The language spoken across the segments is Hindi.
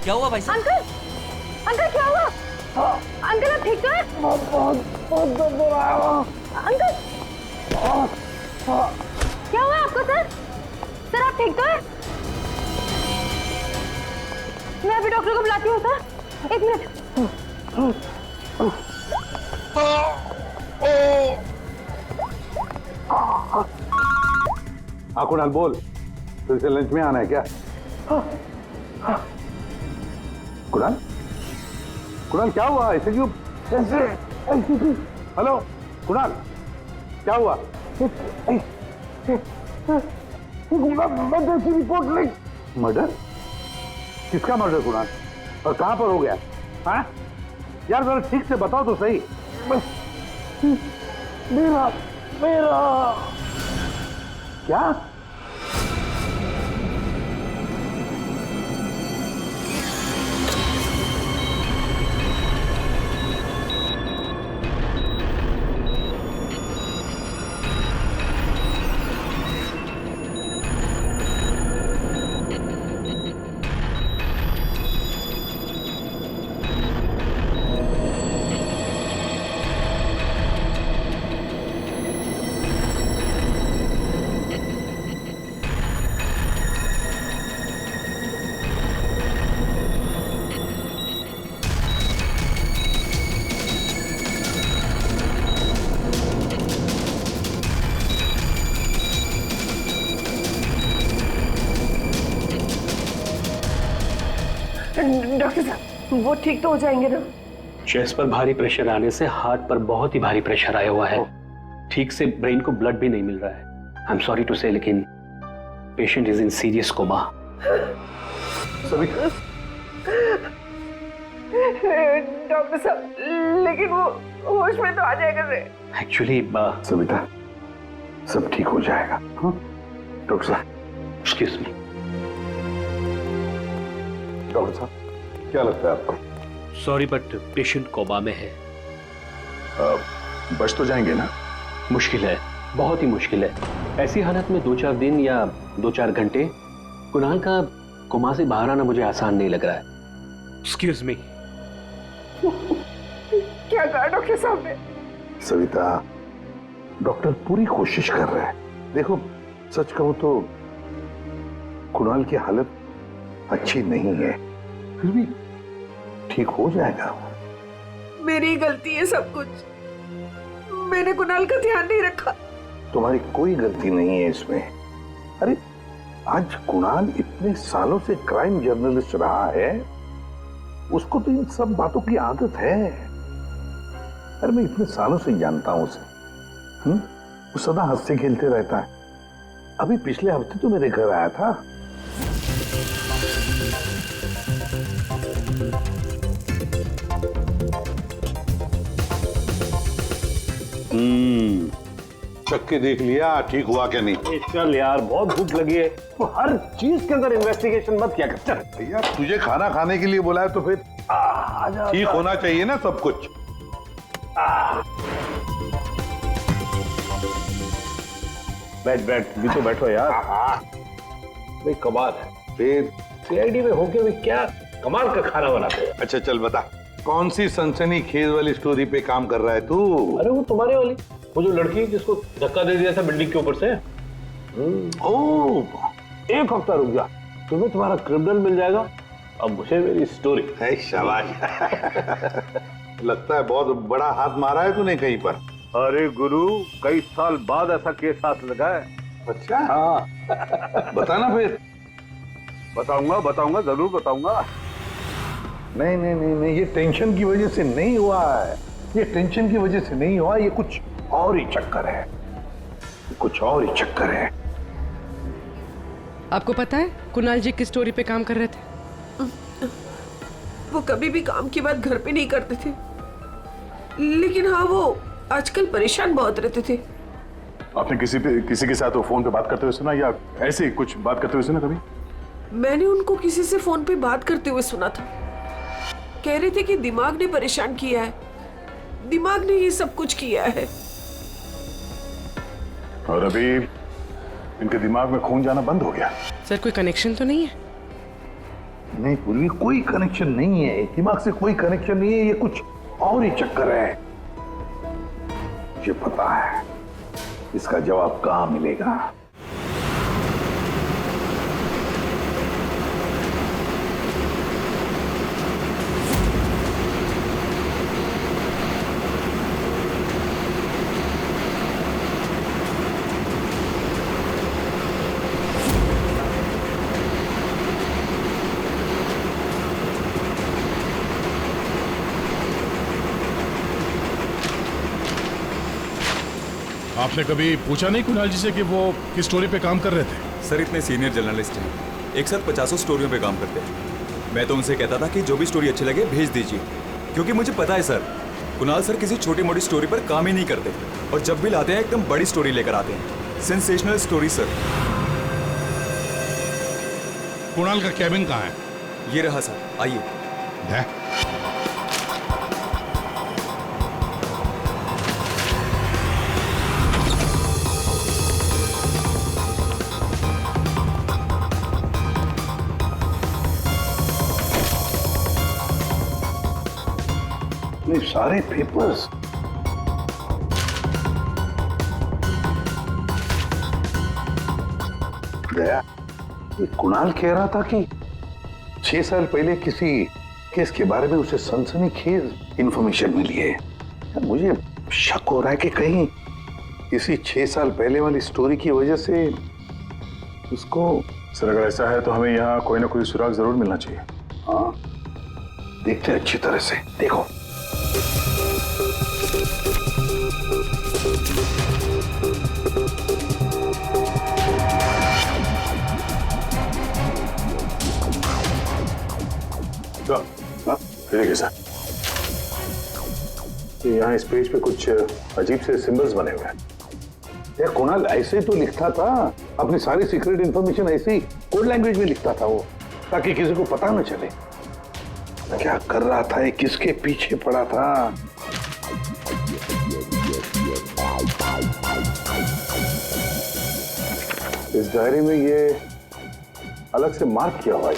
क्या हुआ भाई साहब? अंकल, अंकल क्या हुआ? अंकल आप ठीक तो हैं? बहुत दर्द हो रहा है अंकल। क्या हुआ आपको सर? सर आप ठीक तो हैं? मैं अभी डॉक्टर को बुलाती हूँ सर, 1 मिनट। हाँ कुणाल बोल, फिर से लंच में आना है क्या? कुणाल, कुणाल क्या हुआ? ऐसे क्यों? हेलो कुणाल, क्या हुआ? मर्डर की रिपोर्ट लिख। मर्डर? किसका मर्डर कुणाल? और कहां पर हो गया? हाँ यार जरा ठीक से बताओ तो सही। मेरा क्या? डॉक्टर साहब वो ठीक तो हो जाएंगे ना? चेस्ट पर भारी प्रेशर आने से हार्ट पर बहुत ही भारी प्रेशर आया हुआ है। ठीक से ब्रेन को ब्लड भी नहीं मिल रहा है। आई एम सॉरी टू से, लेकिन patient is in serious coma. Doctor साहब लेकिन वो होश में तो आ जाएगा रे। एक्चुअली सविता सब ठीक हो जाएगा। डॉक्टर साहब एक्सक्यूज मी। डॉक्टर साहब क्या लगता है आपको? सॉरी बट पेशेंट कोमा में है। बच तो जाएंगे ना? मुश्किल है, बहुत ही मुश्किल है। ऐसी हालत में 2-4 दिन या 2-4 घंटे कुणाल का कोमा से बाहर आना मुझे आसान नहीं लग रहा है। Excuse me. क्या कहा डॉक्टर साहब ने? सविता डॉक्टर पूरी कोशिश कर रहे हैं। देखो सच कहूं तो कुणाल की हालत अच्छी नहीं है, फिर भी ठीक हो जाएगा। मेरी गलती है सब कुछ, मैंने कुणाल का ध्यान नहीं रखा। तुम्हारी कोई गलती नहीं है इसमें। अरे आज कुणाल इतने सालों से क्राइम जर्नलिस्ट रहा है, उसको तो इन सब बातों की आदत है। अरे मैं इतने सालों से जानता हूं उसे। वो सदा हंसते खेलते रहता है। अभी पिछले हफ्ते तो मेरे घर आया था। चख के देख लिया ठीक हुआ क्या नहीं? चल यार बहुत भूख लगी है, तो हर चीज के अंदर इन्वेस्टिगेशन मत क्या कर। चल भैया तुझे खाना खाने के लिए बोला है तो फिर ठीक होना चाहिए ना सब कुछ। बैठ भी तो बैठो यार। भाई कमाल है, फिर सीआईडी में होके भी क्या कमाल का खाना बनाते हैं। अच्छा चल बता, कौन सी सनसनी खेज वाली स्टोरी पे काम कर रहा है तू? अरे वो तुम्हारे वाली, वो जो लड़की जिसको धक्का दे दिया था बिल्डिंग के ऊपर से। ओह 1 हफ्ता रुक जा, तुम्हें तुम्हारा क्रिमिनल मिल जाएगा, अब मुझे मेरी स्टोरी। है शाबाश। लगता है बहुत बड़ा हाथ मारा है तूने कहीं पर। अरे गुरु कई साल बाद ऐसा केस हाथ लगा है। अच्छा हाँ बताना फिर। बताऊंगा जरूर बताऊंगा। नहीं नहीं नहीं नहीं, ये टेंशन की वजह से नहीं हुआ है, ये टेंशन की वजह से नहीं हुआ, ये कुछ और ही चक्कर है, कुछ और ही चक्कर है। आपको पता है कुणाल जी किस स्टोरी पे काम कर रहे थे? वो कभी भी काम की बात घर पे नहीं करते थे, लेकिन हाँ वो आजकल परेशान बहुत रहते थे। आपने किसी के साथ वो फोन पे बात करते हुए सुना या ऐसे कुछ बात करते हुए सुना कभी? मैंने उनको किसी से फोन पे बात करते हुए सुना था। कह रहे थे कि दिमाग ने परेशान किया है, दिमाग ने ये सब कुछ किया है। और अभी इनके दिमाग में खून जाना बंद हो गया। सर कोई कनेक्शन तो नहीं है? नहीं पूर्वी, कोई कनेक्शन नहीं है, दिमाग से कोई कनेक्शन नहीं है, ये कुछ और ही चक्कर है। मुझे पता है इसका जवाब कहां मिलेगा। आपने कभी पूछा नहीं कुणाल जी से कि वो किस स्टोरी पे काम कर रहे थे? सर इतने सीनियर जर्नलिस्ट हैं, एक साथ 50 स्टोरियों पे काम करते हैं। मैं तो उनसे कहता था कि जो भी स्टोरी अच्छी लगे भेज दीजिए, क्योंकि मुझे पता है सर, कुणाल सर किसी छोटी मोटी स्टोरी पर काम ही नहीं करते, और जब भी लाते हैं एकदम बड़ी स्टोरी लेकर आते हैं, सेंसेशनल स्टोरी सर। कुणाल का कैबिन कहाँ है? ये रहा सर, आइए। है? ये सारे पेपर्स गया। ये कुणाल कह रहा था कि 6 साल पहले किसी केस के बारे में उसे सनसनीखेज इंफॉर्मेशन मिली है। मुझे शक हो रहा है कि कहीं इसी 6 साल पहले वाली स्टोरी की वजह से उसको। सर अगर ऐसा है तो हमें यहाँ कोई ना कोई सुराग जरूर मिलना चाहिए। हाँ, देखते हैं अच्छी तरह से। देखो देखिए सर, यहाँ इस पेज पे कुछ अजीब से सिंबल्स बने हुए हैं। ये कुणाल ऐसे तो लिखता था, अपनी सारी सीक्रेट इंफॉर्मेशन ऐसे ही कोड लैंग्वेज में लिखता था वो, ताकि किसी को पता न चले क्या कर रहा था, ये किसके पीछे पड़ा था। इस डायरी में ये अलग से मार्क किया हुआ है,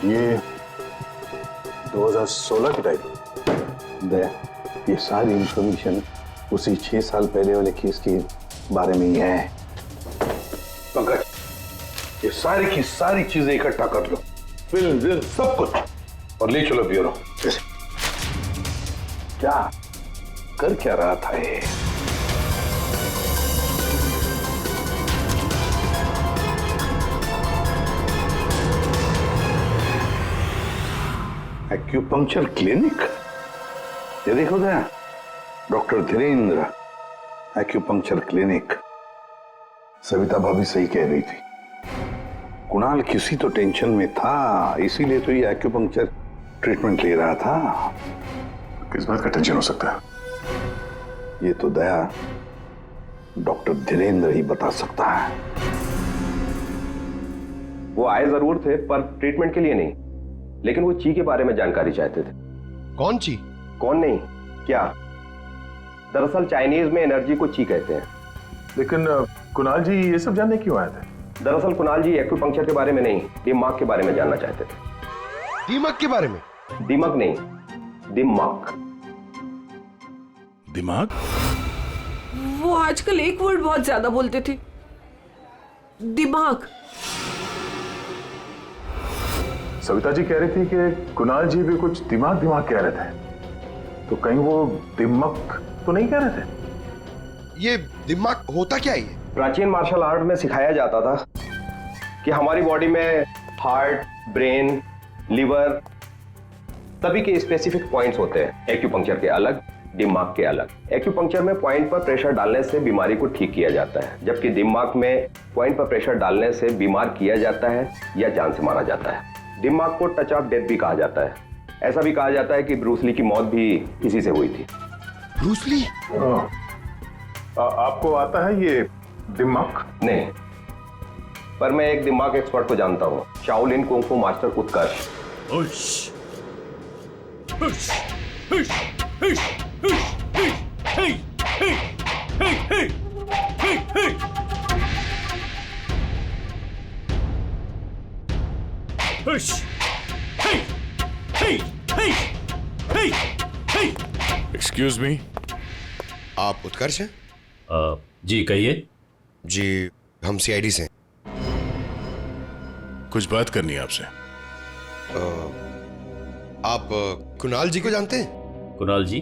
ये 2016 की डायरी। ये सारी इंफॉर्मेशन उसी 6 साल पहले वाले केस के बारे में ही है। पंकज, ये सारी की सारी चीजें इकट्ठा कर लो, फिल्म सब कुछ, और ले चलो ब्यूरो। क्या कर क्या रहा था ये? एक्यूपंक्चर क्लिनिक, ये देखो क्या, doctor Dhirendra acupuncture clinic. Savita भाभी सही कह रही थी, कुणाल किसी तो टेंशन में था, इसीलिए तो ये एक्यूपंक्चर ट्रीटमेंट ले रहा था। किस बात का टेंशन हो सकता है? ये तो दया डॉक्टर धीरेन्द्र ही बता सकता है। वो आए जरूर थे पर ट्रीटमेंट के लिए नहीं, लेकिन वो ची के बारे में जानकारी चाहते थे। कौन ची? कौन नहीं, क्या? दरअसल चाइनीज में एनर्जी को ची कहते हैं। लेकिन कुणाल जी ये सब जानने क्यों आए थे? दरअसल कुणाल जी एक्यूपंक्चर के बारे में नहीं, दिमाग के बारे में जानना चाहते थे। दिमाग के बारे में? दिमाग नहीं, दिमाग। दिमाग? वो आजकल एक वर्ड बहुत ज्यादा बोलते थे, दिमाग। सविता जी कह रही थी कि कुणाल जी भी कुछ दिमाग दिमाग कह रहे थे, तो कहीं वो दिमाग तो नहीं कह रहे थे? ये दिमाग होता क्या है? प्राचीन मार्शल आर्ट में सिखाया जाता था कि हमारी बॉडी में हार्ट, ब्रेन, लिवर सभी के स्पेसिफिक पॉइंट्स होते हैं। एक्यूपंक्चर के अलग, दिमाग के अलग। एक्यूपंक्चर में पॉइंट पर प्रेशर डालने से बीमारी को ठीक किया जाता है, जबकि दिमाग में पॉइंट पर प्रेशर डालने से बीमार किया जाता है या जान से मारा जाता है। दिमाग को टच ऑफ डेथ भी कहा जाता है। ऐसा भी कहा जाता है कि ब्रूस ली की मौत भी इसी से हुई थी। Bruce Lee? आपको आता है ये दिमाग? नहीं, पर मैं एक दिमाग एक्सपर्ट को जानता हूँ, शाओलिन कुंग फू मास्टर उत्कर्ष। एक्सक्यूज मी, आप उत्कर्ष हैं? जी कहिए। जी, हम सीआईडी से हैं। कुछ बात करनी है आपसे। आप कुणाल जी को जानते हैं? कुणाल जी?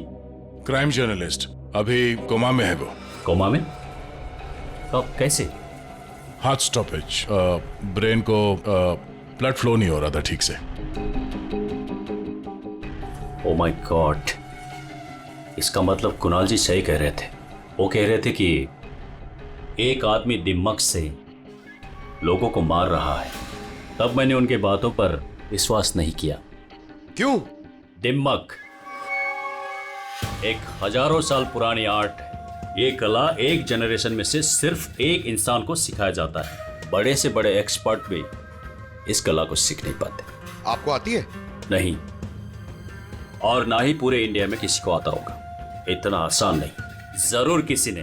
क्राइम जर्नलिस्ट, अभी कोमा में है वो। कोमा में? कब, कैसे? हार्ट स्टॉपेज, ब्रेन को ब्लड फ्लो नहीं हो रहा था ठीक से। ओ माय गॉड, इसका मतलब कुणाल जी सही कह रहे थे। वो कह रहे थे कि एक आदमी दिमाग से लोगों को मार रहा है। तब मैंने उनके बातों पर विश्वास नहीं किया। क्यों? दिमाग एक हजारों साल पुरानी आर्ट है। ये कला एक जनरेशन में से सिर्फ एक इंसान को सिखाया जाता है। बड़े से बड़े एक्सपर्ट भी इस कला को सीख नहीं पाते। आपको आती है? नहीं, और ना ही पूरे इंडिया में किसी को आता होगा। इतना आसान नहीं। जरूर किसी ने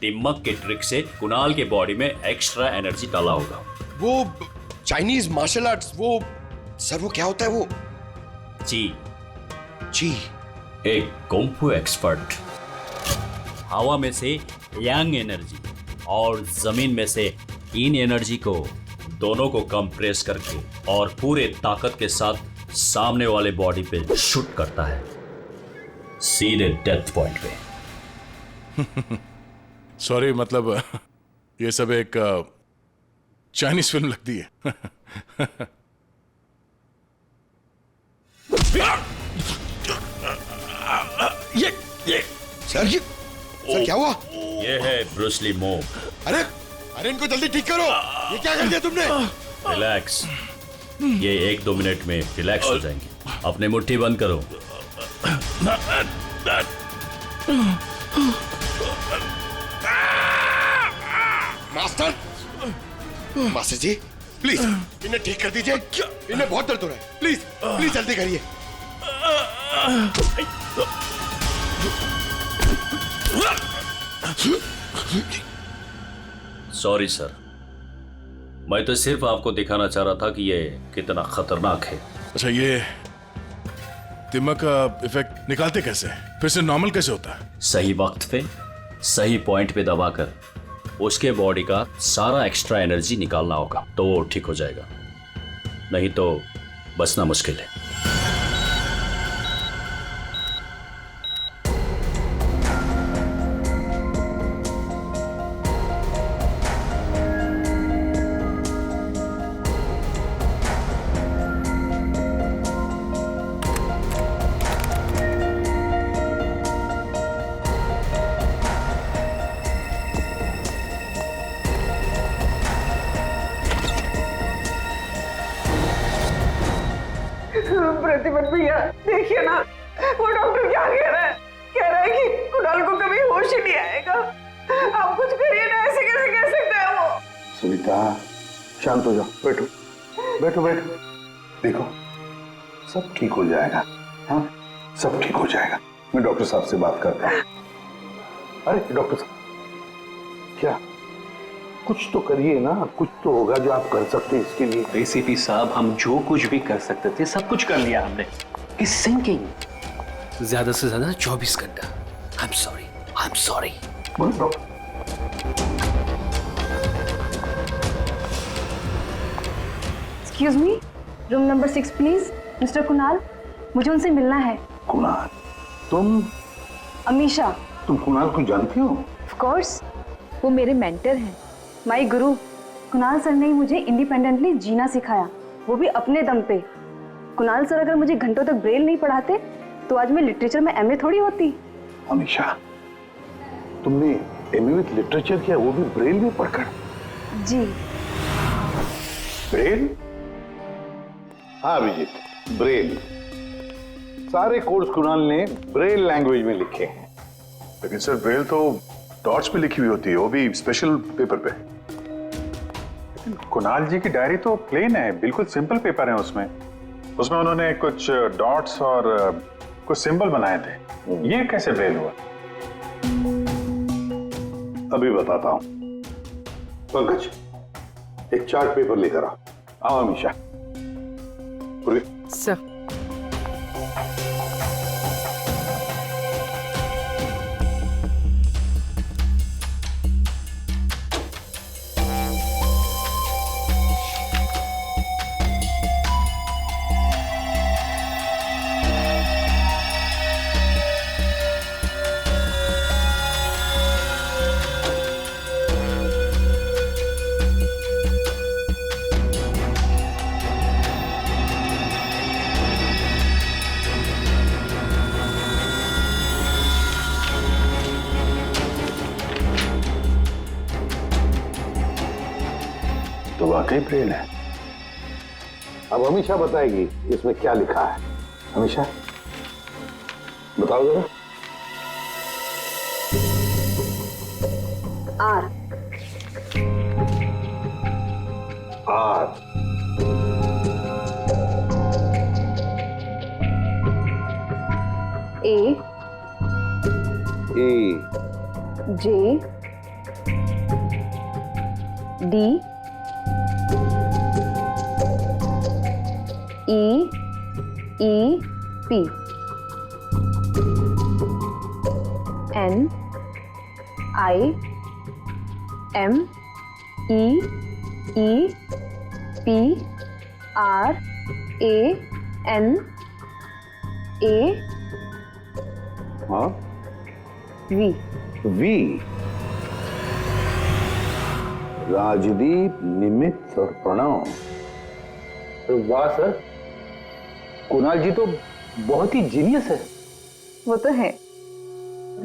दिमाग के ट्रिक से कुणाल के बॉडी में एक्स्ट्रा एनर्जी डाला होगा। वो चाइनीज मार्शल आर्ट्स, वो सर वो क्या होता है वो? जी, जी, एक कुंफू एक्सपर्ट हवा में से यांग एनर्जी और जमीन में से इन एनर्जी को दोनों को कंप्रेस करके और पूरे ताकत के साथ सामने वाले बॉडी पे शूट करता है, सीधे डेथ पॉइंट पे। सॉरी, मतलब ये सब एक चाइनीज फिल्म लगती है। ये सर क्या हुआ? ये है ब्रूस ली मूव। अरे अरे इनको जल्दी ठीक करो। ये क्या कर दिया तुमने? रिलैक्स, ये 1-2 मिनट में रिलैक्स हो जाएंगे। अपने मुट्ठी बंद करो। मास्टर, मास्टर जी प्लीज इन्हें ठीक कर दीजिए। इन्हें बहुत दर्द हो रहा है। प्लीज प्लीज जल्दी करिए। सॉरी सर, मैं तो सिर्फ आपको दिखाना चाह रहा था कि ये कितना खतरनाक है। अच्छा, ये दिमाग का इफेक्ट निकालते कैसे? फिर से नॉर्मल कैसे होता है? सही वक्त पे सही पॉइंट पे दबाकर उसके बॉडी का सारा एक्स्ट्रा एनर्जी निकालना होगा, तो वो ठीक हो जाएगा। नहीं तो बचना मुश्किल है। प्रतिपन भैया देखिए ना, वो डॉक्टर क्या कह रहा है? कह रहा है कि कुणाल को कभी होश ही नहीं आएगा। आप कुछ करिए ना, ऐसे कैसे कह सकता है वो? सविता शांत हो जाओ, बैठो बैठो बैठो। देखो सब ठीक हो जाएगा। हाँ, सब ठीक हो जाएगा। मैं डॉक्टर साहब से बात करता हूँ। अरे डॉक्टर साहब, क्या कुछ तो करिए ना, कुछ तो होगा जो आप कर सकते हैं इसके लिए। एसीपी साहब, हम जो कुछ भी कर सकते थे सब कुछ कर लिया हमने। इस सिंकिंग ज्यादा से ज्यादा 24 घंटा। I am sorry. Excuse me, room number 6 please. Mister Kunal, मुझे उनसे मिलना है। कुणाल? तुम? अमीशा। तुम कुणाल को जानती हो? ऑफ कोर्स, वो मेरे मेंटर हैं, माय गुरु। कुणाल सर ने ही मुझे इंडिपेंडेंटली जीना सिखाया, वो भी अपने दम पे। कुणाल सर अगर मुझे घंटों तक ब्रेल नहीं पढ़ाते तो आज मैं लिटरेचर में एमए थोड़ी होती। अमीशा, तुमने एमए विद लिटरेचर किया, वो भी ब्रेल में पढ़कर? जी। ब्रेल? हाँ अभिजीत, ब्रेल। सारे कोर्स कुणाल ने ब्रेल लैंग्वेज में लिखे हैं। लेकिन सर ब्रेल तो डॉट्स पे लिखी हुई होती है, वो भी स्पेशल पेपर पे। लेकिन कुणाल जी की डायरी तो प्लेन है, बिल्कुल सिंपल पेपर है। उसमें उन्होंने कुछ डॉट्स और कुछ सिंबल बनाए थे। ये कैसे ब्रेल हुआ? अभी बताता हूं। पंकज, एक चार्ट पेपर लेकर आओ। आओ अमीशा। सर तो वाकई ब्रेन है। अब हमेशा बताएगी इसमें क्या लिखा है। हमेशा बताओ जरा। R R A A J D E P N I M E P R A N A हाँ वी वी राजदीप, निमित और प्रणव। वाह सर, कुणाल जी तो बहुत ही जीनियस है। वो तो है।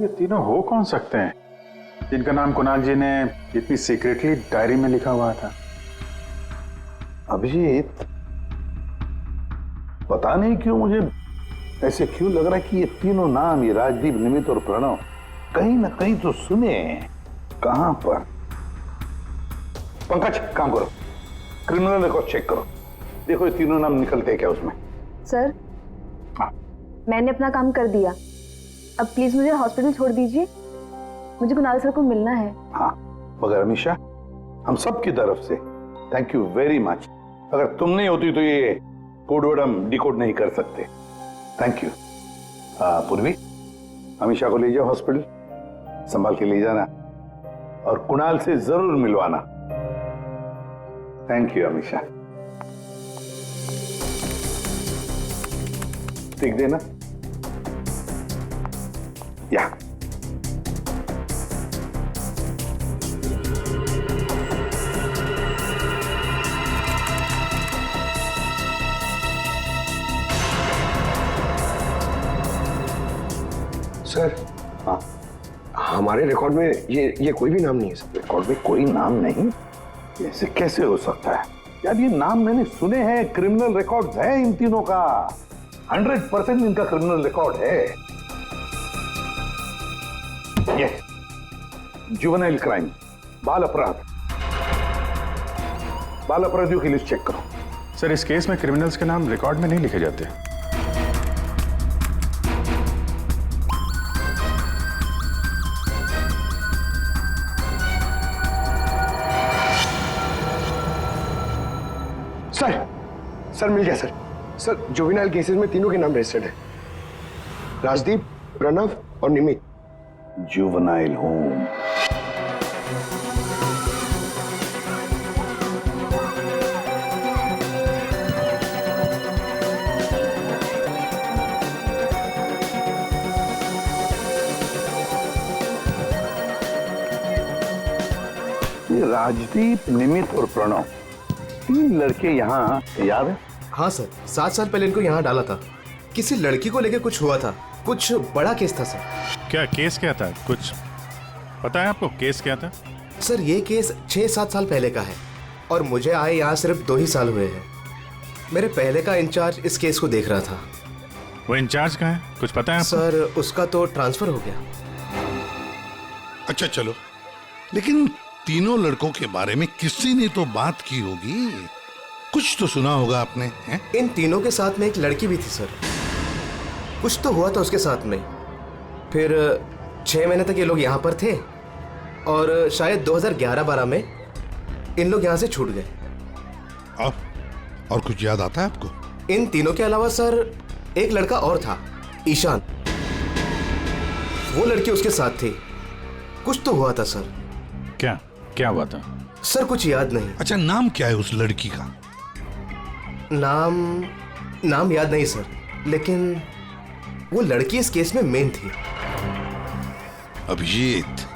ये तीनों हो कौन सकते हैं जिनका नाम कुणाल जी ने इतनी सीक्रेटली डायरी में लिखा हुआ था? अभिजीत, पता नहीं क्यों मुझे ऐसे क्यों लग रहा है कि ये तीनों नाम, ये राजदीप, निमित और प्रणव, कहीं ना कहीं तो सुने। कहां पर? पंकज, काम करो, क्रिमिनल रिकॉर्ड चेक करो, देखो ये तीनों नाम निकलते हैं क्या उसमें। सर, हाँ। मैंने अपना काम कर दिया, अब प्लीज मुझे हॉस्पिटल छोड़ दीजिए, मुझे कुणाल सर को मिलना है। हाँ, मगर अमीशा, हम सब की तरफ से थैंक यू वेरी मच। अगर तुम नहीं होती तो ये कोड वर्ड हम डिकोड नहीं कर सकते। Thank you. पूर्वी, अमीशा को ले जाओ हॉस्पिटल, संभाल के ले जाना और कुणाल से जरूर मिलवाना। Thank you Amisha. ठीक देना या सर, हाँ, हमारे रिकॉर्ड में ये कोई भी नाम नहीं है सर। रिकॉर्ड में कोई नाम नहीं? ऐसे कैसे हो सकता है यार? ये नाम मैंने सुने हैं, क्रिमिनल रिकॉर्ड है इन तीनों का, 100% इनका क्रिमिनल रिकॉर्ड है। ये जुवेनाइल क्राइम, बाल अपराध, बाल अपराधियों की लिस्ट चेक करो। सर, इस केस में क्रिमिनल्स के नाम रिकॉर्ड में नहीं लिखे जाते। सर मिल गया सर। सर, जुवेनाइल केसेस में तीनों के नाम रजिस्टर्ड है, राजदीप, प्रणव और निमित। जुवेनाइल होम, राजदीप, निमित और प्रणव, तीन लड़के यहाँ याद है? हाँ सर, 7 साल पहले इनको यहाँ डाला था। किसी लड़की को लेकर कुछ हुआ था, कुछ बड़ा केस था सर। क्या केस क्या था? कुछ पता है आपको केस क्या था? सर, ये केस 6-7 साल पहले का है और मुझे आए यहाँ सिर्फ 2 ही साल हुए हैं। मेरे पहले का इंचार्ज इस केस को देख रहा था। वो इंचार्ज कहाँ है, कुछ पता है आपको? सर, उसका तो ट्रांसफर हो गया। अच्छा चलो, लेकिन तीनों लड़कों के बारे में किसी ने तो बात की होगी, कुछ तो सुना होगा आपने, हैं? इन तीनों के साथ में एक लड़की भी थी सर, कुछ तो हुआ था उसके साथ में। फिर 6 महीने तक ये लोग यहाँ पर थे और शायद 2011-12 में इन लोग यहाँ से छूट गए। और कुछ याद आता है आपको? इन तीनों के अलावा सर एक लड़का और था, ईशान। वो लड़की उसके साथ थी। कुछ तो हुआ था सर। क्या क्या हुआ था? सर कुछ याद नहीं। अच्छा, नाम क्या है उस लड़की का? नाम याद नहीं सर, लेकिन वो लड़की इस केस में मेन थी। अभिजीत,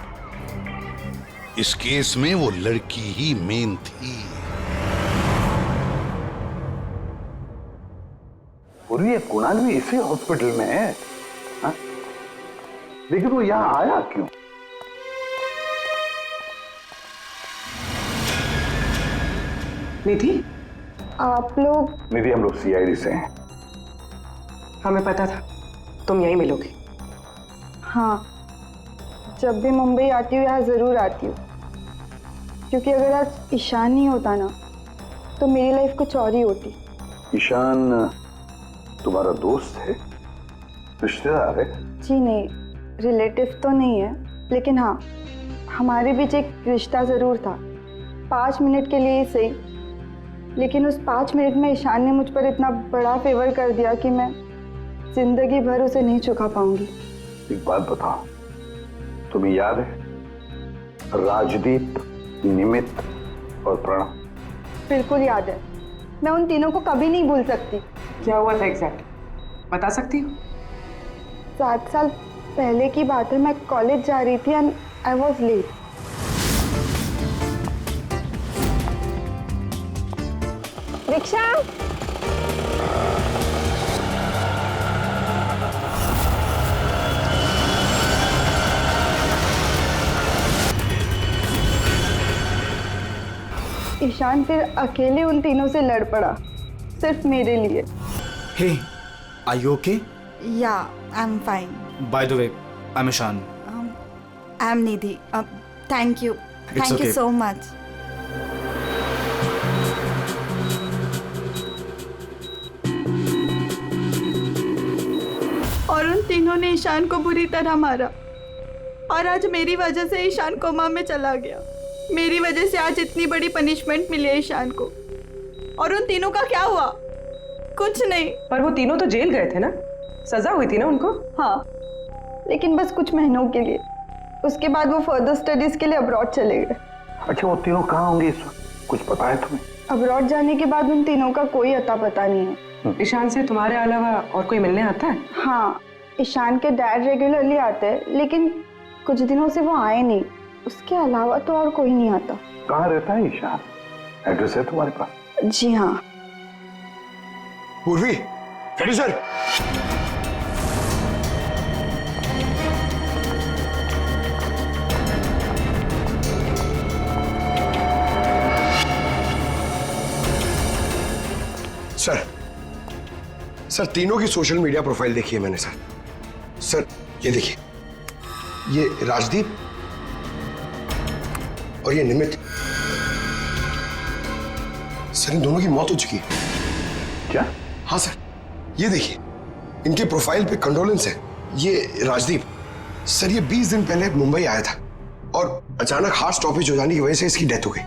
इस केस में वो लड़की ही मेन थी। और ये कुणाल भी इसी हॉस्पिटल में है, हा? लेकिन वो यहां आया क्यों? निधि, आप लोग? निधि, हम लोग सीआईडी से हैं। हमें पता था तुम यहीं मिलोगे। हाँ, जब भी मुंबई आती हूँ यहाँ ज़रूर आती हूँ, क्योंकि अगर आज ईशान नहीं होता ना तो मेरी लाइफ कुछ और ही होती। ईशान तुम्हारा दोस्त है, रिश्तेदार है? जी नहीं, रिलेटिव तो नहीं है, लेकिन हाँ हमारे बीच एक रिश्ता ज़रूर था, 5 मिनट के लिए ही सही। लेकिन उस 5 मिनट में ईशान ने मुझ पर इतना बड़ा फेवर कर दिया कि मैं जिंदगी भर उसे नहीं चुका पाऊंगी। एक बात बताओ, तुम्हें याद है राजदीप, निमित और प्रणव? बिल्कुल याद है, मैं उन तीनों को कभी नहीं भूल सकती। क्या हुआ था एग्जैक्ट बता सकती हो? 7 साल पहले की बात है, मैं कॉलेज जा रही थी एंड आई वॉज लेट। रिक्शा, ईशान फिर अकेले उन तीनों से लड़ पड़ा, सिर्फ मेरे लिए। Hey, are you okay? Yeah, I'm fine. By the way, I am Ishan. I'm Nidhi. Thank you. It's Thank you okay. so much. और उन तीनों ने ईशान को बुरी तरह मारा, और आज मेरी वजह से ईशान कोमा में चला गया। मेरी वजह से आज इतनी बड़ी पनिशमेंट मिली है ईशान को। और उन तीनों का क्या हुआ? कुछ नहीं। पर वो तीनों तो जेल गए थे ना, सजा हुई थी ना उनको? हाँ, लेकिन बस कुछ महीनों के लिए। उसके बाद वो फर्दर स्टडीज के लिए अब्रॉड चले गए। अच्छा, वो तीनों कहाँ होंगे इस वक्त? कुछ पता है तुम्हें? अब्रॉड जाने के बाद उन तीनों का कोई अता पता नहीं है। ईशान से तुम्हारे अलावा और कोई मिलने आता है? हाँ, ईशान के डैड रेगुलरली आते हैं, लेकिन कुछ दिनों से वो आए नहीं। उसके अलावा तो और कोई नहीं आता। कहाँ रहता है ईशान? एड्रेस है तुम्हारे पास? जी हाँ। पूर्वी, सर। सर, तीनों की सोशल मीडिया प्रोफाइल देखी है मैंने सर। सर, ये देखिए, ये राजदीप और ये निमित। सर, इन दोनों की मौत हो चुकी है। क्या? हाँ सर, ये देखिए, इनके प्रोफाइल पे कंडोलेंस है। ये राजदीप सर, ये 20 दिन पहले मुंबई आया था और अचानक हार्ट स्टॉपेज हो जाने की वजह से इसकी डेथ हो गई।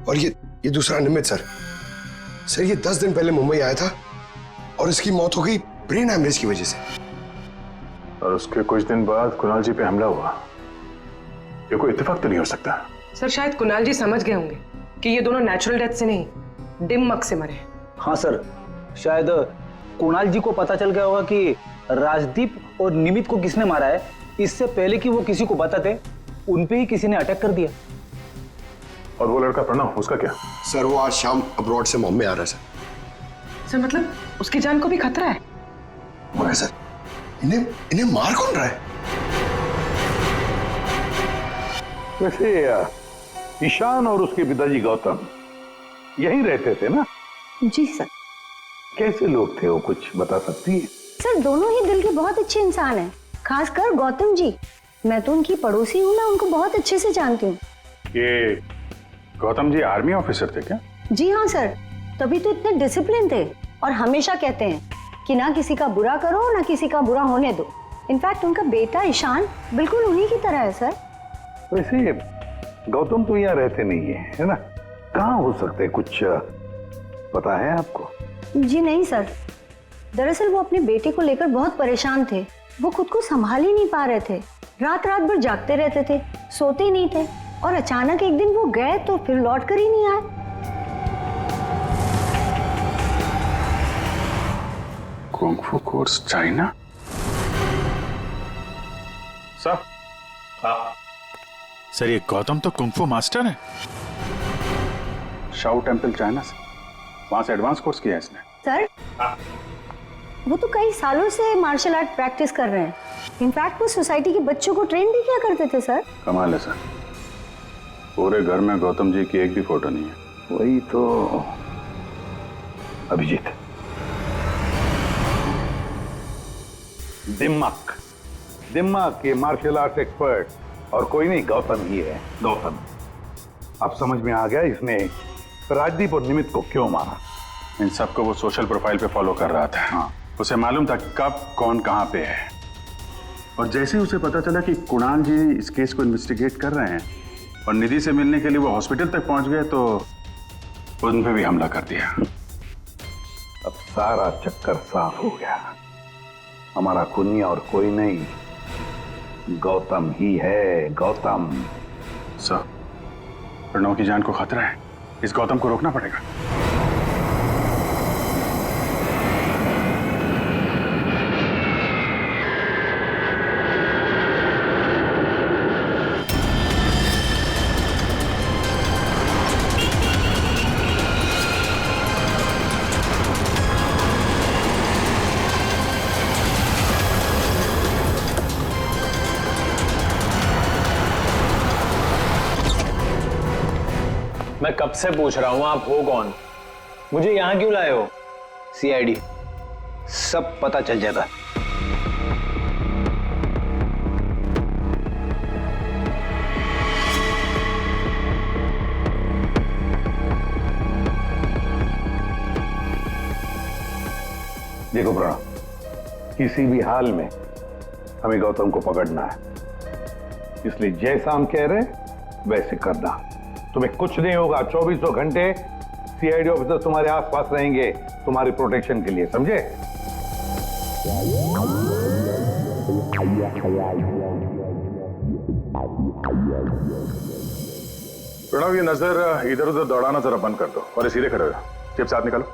और ये दूसरा निमित सर, ये 10 दिन पहले मुंबई आया था और इसकी मौत हो गई ब्रेन हैमरेज की वजह से। और उसके कुछ दिन बाद कुणाल जी पे हमला हुआ। ये कोई इत्तेफाक तो नहीं हो सकता। सर, शायद कुणाल जी समझ गए होंगे कि ये दोनों नेचुरल डेथ से नहीं, दिमाग से मरे। हाँ सर, शायद कुणाल जी को पता चल गया होगा कि राजदीप और निमित को किसने मारा है। इससे पहले कि वो किसी को बताते, उन पे ही किसी ने अटैक कर दिया। और वो लड़का प्रणव, उसका क्या? सर, वो आज शाम अब्रॉड से बॉम्बे आ रहा है सर। सर, मतलब उसकी जान को भी खतरा है? मगर सर, इन्हें मार कौन रहा है? वैसे ईशान और उसके पिताजी गौतम यहीं रहते थे ना? जी सर। कैसे लोग थे वो, कुछ बता सकती है? सर, दोनों ही दिल के बहुत अच्छे इंसान हैं, खासकर गौतम जी। मैं तो उनकी पड़ोसी हूँ, मैं उनको बहुत अच्छे से जानती हूँ। ये गौतम जी आर्मी ऑफिसर थे क्या? जी हाँ सर, तभी तो इतने डिसिप्लिन थे और हमेशा कहते हैं कि ना किसी का बुरा करो ना किसी का बुरा होने दो। इनफैक्ट उनका बेटा ईशान बिल्कुल उन्हीं की तरह है सर। वैसे गौतम तो यहाँ रहते नहीं है ना? कहाँ हो सकते, कुछ पता है आपको? जी नहीं सर, दरअसल वो अपने बेटे को लेकर बहुत परेशान थे। वो खुद को संभाल ही नहीं पा रहे थे, रात रात भर जागते रहते थे, सोते ही नहीं थे, और अचानक एक दिन वो गए तो फिर लौट कर ही नहीं आए। Kung fu course China? Sir, sir ये गौतम तो कुंग-फू मास्टर है, शाओ टेम्पल चाइना से, वहां से एडवांस कोर्स किया है इसने। सर, वो तो कई सालों से मार्शल आर्ट प्रैक्टिस कर रहे हैं। इनफैक्ट वो सोसाइटी के बच्चों को ट्रेन भी किया करते थे सर। कमाल है सर, पूरे घर में गौतम जी की एक भी फोटो नहीं है। वही तो अभिजीत, दिमाग दिमाग के मार्शल आर्ट एक्सपर्ट और कोई नहीं, गौतम ही है, गौतम। अब समझ में आ गया इसने राजदीप और निमित को क्यों मारा। इन सबको वो सोशल प्रोफाइल पे फॉलो कर रहा था। हाँ। उसे मालूम था कब कौन कहां पे है, और जैसे ही उसे पता चला कि कुणाल जी इस केस को इन्वेस्टिगेट कर रहे हैं और निधि से मिलने के लिए वो हॉस्पिटल तक पहुंच गए, तो उन पे भी हमला कर दिया। अब सारा चक्कर साफ हो गया। हमारा खूनी और कोई नहीं, गौतम ही है, गौतम। सर, प्रणव की जान को खतरा है, इस गौतम को रोकना पड़ेगा। मैं कब से पूछ रहा हूं आप हो कौन, मुझे यहां क्यों लाए हो? सीआईडी, सब पता चल जाएगा। देखो प्रणव, किसी भी हाल में हमें गौतम को पकड़ना है, इसलिए जैसा हम कह रहे हैं वैसे करना। तुम्हें कुछ नहीं होगा, 24 घंटे सीआईडी ऑफिसर तुम्हारे आसपास रहेंगे तुम्हारी प्रोटेक्शन के लिए, समझे? प्रणव, ये नजर इधर उधर दौड़ाना जरा बंद कर दो और सीधे खड़े हो, चिप साथ निकालो,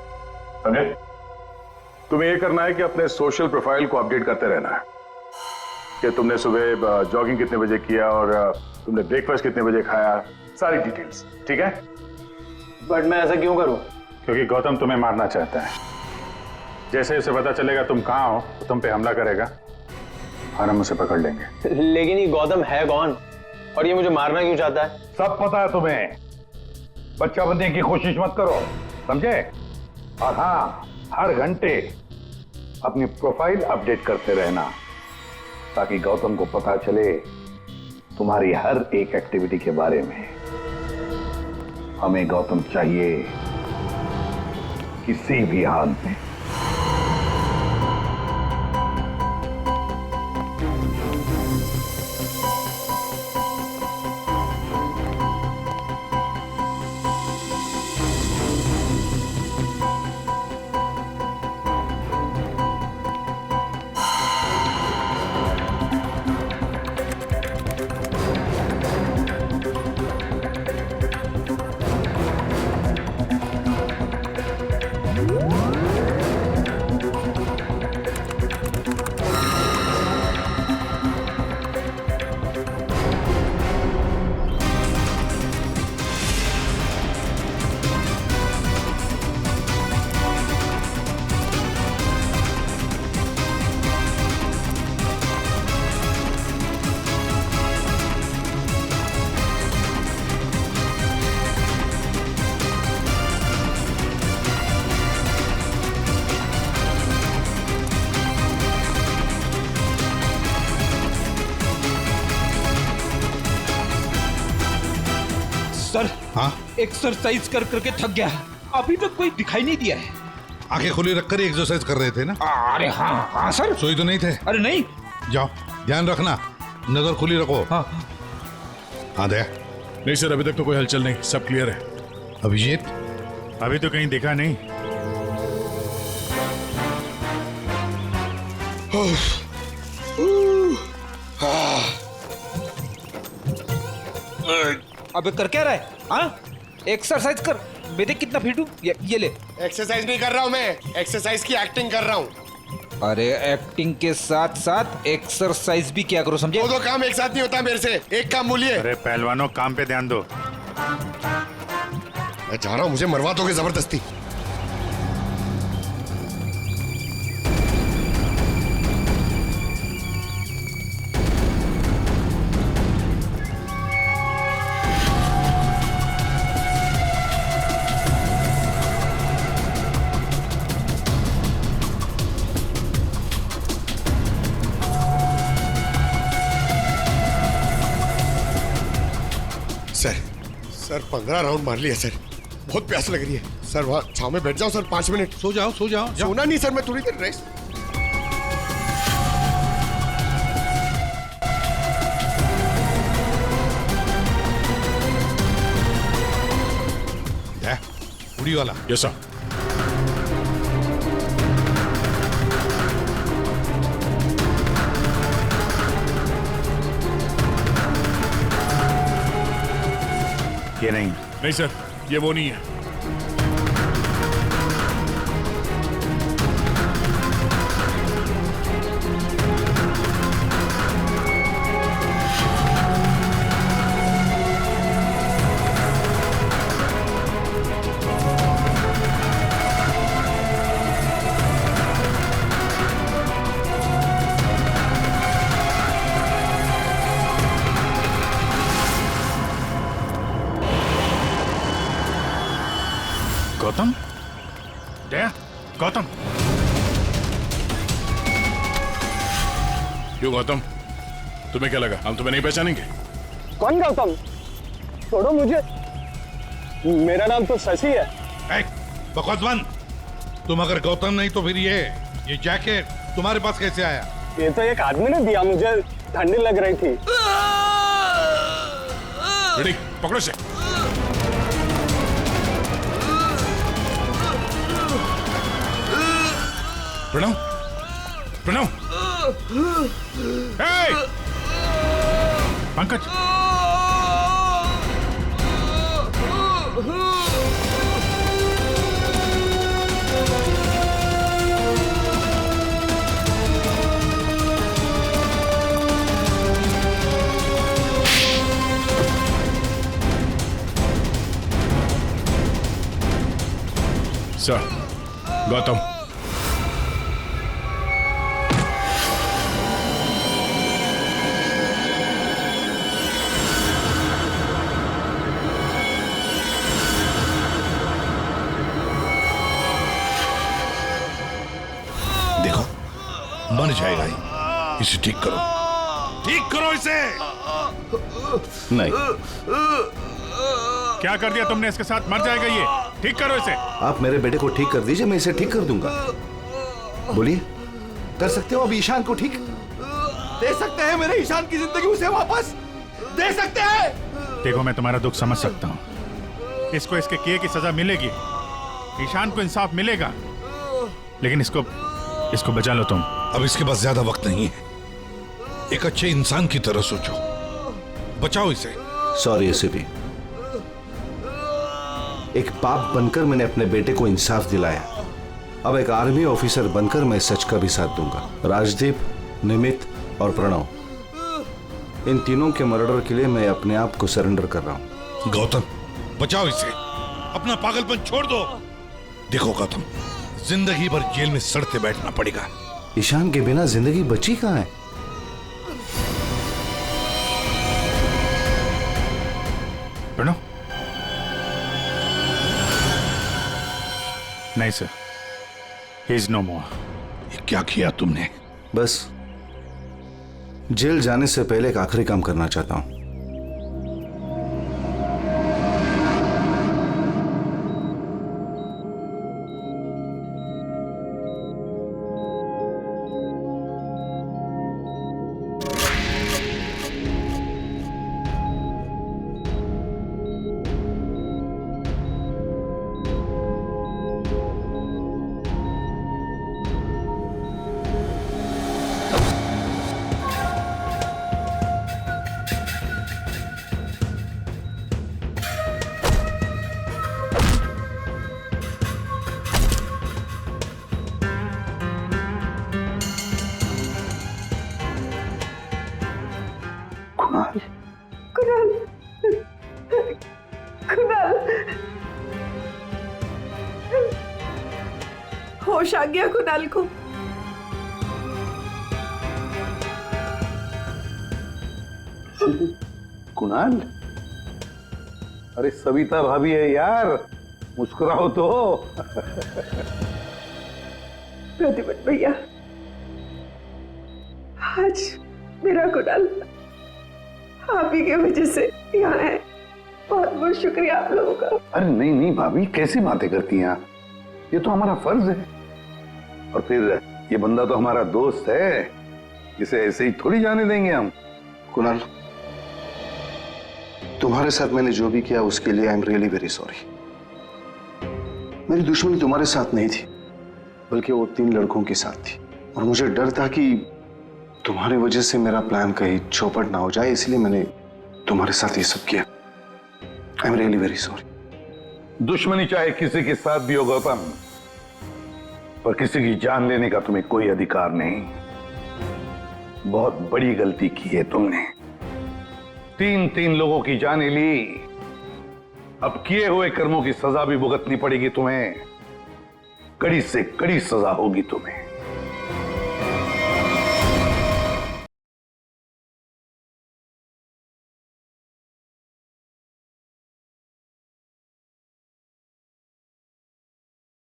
समझे? तुम्हें ये करना है कि अपने सोशल प्रोफाइल को अपडेट करते रहना है कि तुमने सुबह जॉगिंग कितने बजे किया और तुमने ब्रेकफास्ट कितने बजे खाया, सारी डिटेल्स, ठीक है? बट मैं ऐसा क्यों करूं? क्योंकि गौतम तुम्हें मारना चाहता है। जैसे उसे पता चलेगा तुम कहां हो तो तुम पे हमला करेगा और हम उसे पकड़ लेंगे। लेकिन ये गौतम है कौन और ये मुझे मारना क्यों चाहता है? सब पता है तुम्हें, बच्चा बनने की कोशिश मत करो, समझे? और हाँ, हर घंटे अपनी प्रोफाइल अपडेट करते रहना ताकि गौतम को पता चले तुम्हारी हर एक एक्टिविटी के बारे में। हमें गौतम चाहिए किसी भी हाल में। सर, हाँ? एक्सरसाइज कर करके थक गया, अभी तक कोई दिखाई नहीं दिया है। आंखें खुली रखकर ही एक्सरसाइज कर रहे थे ना? अरे हाँ हाँ सर। सोई तो नहीं थे? अरे नहीं। जाओ, ध्यान रखना, नजर खुली रखो। हाँ हाँ दे। नहीं सर, अभी तक तो कोई हलचल नहीं, सब क्लियर है। अभिजीत? अभी तो कहीं दिखा नहीं। अबे कर क्या रहा है? हाँ, एक्सरसाइज कर। मैं देख कितना फिट हूँ। ये ले। एक्सरसाइज नहीं कर रहा हूँ मैं, एक्सरसाइज की एक्टिंग कर रहा हूँ। अरे एक्टिंग के साथ साथ एक्सरसाइज भी क्या करो, समझे? दो काम एक साथ नहीं होता मेरे से, एक काम बोलिए। अरे पहलवानों, काम पे ध्यान दो। मैं जा रहा हूँ, मुझे मरवा दोगे जबरदस्ती। सर 15 राउंड मार लिया सर, बहुत प्यास लग रही है सर। वहाँ छाव में बैठ जाओ सर, 5 मिनट। सो जाओ सो जाओ। सोना नहीं सर, मैं थोड़ी देर रेस्ट। उड़ी वाला। Yes sir. ये नहीं सर, ये वो नहीं है। गौतम? जया, गौतम। क्यों गौतम, तुम्हें क्या लगा हम तुम्हें नहीं पहचानेंगे? कौन गौतम? छोड़ो मुझे, मेरा नाम तो शशि है। बकवास बंद। तुम अगर गौतम नहीं तो फिर ये जैकेट तुम्हारे पास कैसे आया? ये तो एक आदमी ने दिया, मुझे ठंडी लग रही थी। रेडी, पकड़ो से। प्रणव, प्रणव। हे! पंकज। सर, गौतम। देखो, मर जाएगा ही। इसे ठीक करो, ठीक करो इसे। नहीं। क्या कर दिया तुमने इसके साथ? मर जाएगा ये। ठीक करो इसे। आप मेरे बेटे को ठीक कर दीजिए, मैं इसे ठीक कर दूंगा। बोलिए, कर सकते हो अब ईशान को ठीक? दे सकते हैं मेरे ईशान की जिंदगी उसे वापस? दे सकते हैं? देखो, मैं तुम्हारा दुख समझ सकता हूँ। इसको इसके किए की सजा मिलेगी, ईशान को इंसाफ मिलेगा, लेकिन इसको बचा लो तुम। अब इसके पास ज्यादा वक्त नहीं है। एक अच्छे इंसान की तरह सोचो, बचाओ इसे। सॉरी एसीपी, एक बाप बनकर मैंने अपने बेटे को इंसाफ दिलाया। अब एक आर्मी ऑफिसर बनकर मैं सच का भी साथ दूंगा। राजदीप, निमित और प्रणव, इन तीनों के मर्डर के लिए मैं अपने आप को सरेंडर कर रहा हूं। गौतम, बचाओ इसे, अपना पागलपन छोड़ दो। देखो गौतम, जिंदगी भर जेल में सड़ते बैठना पड़ेगा। ईशान के बिना जिंदगी बची कहां है? प्रणव? नहीं सर, ही इज नो मोर। क्या किया तुमने? बस जेल जाने से पहले एक आखिरी काम करना चाहता हूं। होश आ गया कुणाल को। कुणाल, अरे सविता भाभी है यार, मुस्कुराओ तो। प्रतिपत भैया, आज मेरा कुणाल आप ही की वजह से यहाँ है। बहुत बहुत शुक्रिया आप लोगों का। अरे नहीं नहीं भाभी, कैसी बातें करती हैं आप? ये तो हमारा फर्ज है। और फिर ये बंदा तो हमारा दोस्त है, इसे ऐसे ही थोड़ी जाने देंगे हम। कुणाल, तुम्हारे साथ मैंने जो भी किया उसके लिए I am really very sorry. मेरी दुश्मनी तुम्हारे साथ नहीं थी, बल्कि वो 3 लड़कों के साथ थी। और मुझे डर था कि तुम्हारी वजह से मेरा प्लान कहीं चौपट ना हो जाए, इसलिए मैंने तुम्हारे साथ ये सब किया। I am really very sorry. दुश्मनी चाहे किसी के साथ भी हो गौतम, पर किसी की जान लेने का तुम्हें कोई अधिकार नहीं। बहुत बड़ी गलती की है तुमने। 3 लोगों की जानें ली, अब किए हुए कर्मों की सजा भी भुगतनी पड़ेगी तुम्हें। कड़ी से कड़ी सजा होगी तुम्हें।